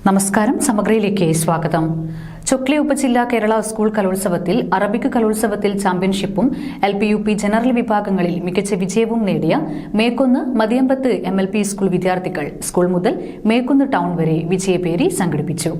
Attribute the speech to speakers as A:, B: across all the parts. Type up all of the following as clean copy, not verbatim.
A: നമസ്കാരം, സമഗ്രയിലേക്ക് സ്വാഗതം. ചൊക്ലി ഉപജില്ലാ കേരള സ്കൂൾ കലോത്സവത്തിൽ അറബിക് കലോത്സവത്തിൽ ചാമ്പ്യൻഷിപ്പും LP-UP ജനറൽ വിഭാഗങ്ങളിൽ മികച്ച വിജയവും നേടിയ മേക്കുന്ന് മതിയമ്പത്ത് MLP സ്കൂൾ വിദ്യാർത്ഥികൾ സ്കൂൾ മുതൽ മേക്കുന്ന് ടൗൺ വരെ വിജയപേരി സംഘടിപ്പിച്ചു.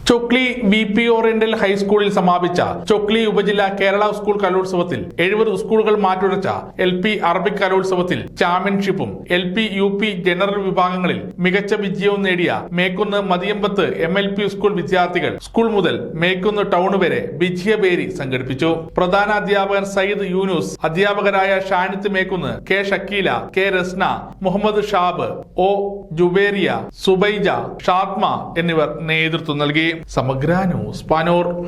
B: ചൊക്ലി BP ഓറിയന്റൽ ഹൈസ്കൂളിൽ സമാപിച്ച ചൊക്ലി ഉപജില്ലാ കേരള സ്കൂൾ കലോത്സവത്തിൽ 70 സ്കൂളുകൾ മാറ്റുരച്ച LP അറബിക് കലോത്സവത്തിൽ ചാമ്പ്യൻഷിപ്പും LP-UP ജനറൽ വിഭാഗങ്ങളിൽ മികച്ച വിജയവും നേടിയ മേക്കുന്ന് മതിയമ്പത്ത് MLP സ്കൂൾ വിദ്യാർത്ഥികൾ സ്കൂൾ മുതൽ മേക്കുന്ന് ടൗൺ വരെ വിജയപേരി സംഘടിപ്പിച്ചു. പ്രധാന അധ്യാപകൻ സയ്യിദ് യൂനുസ്, അധ്യാപകരായ Shanith Mekkunnu, K Shakeela, K Rasna, Muhammad Shab, O Jubairiya, സുബൈജ, ഷാത്മ എന്നിവർ നേതൃത്വം നൽകി. സമഗ്ര ന്യൂസ്, പാനൂർ.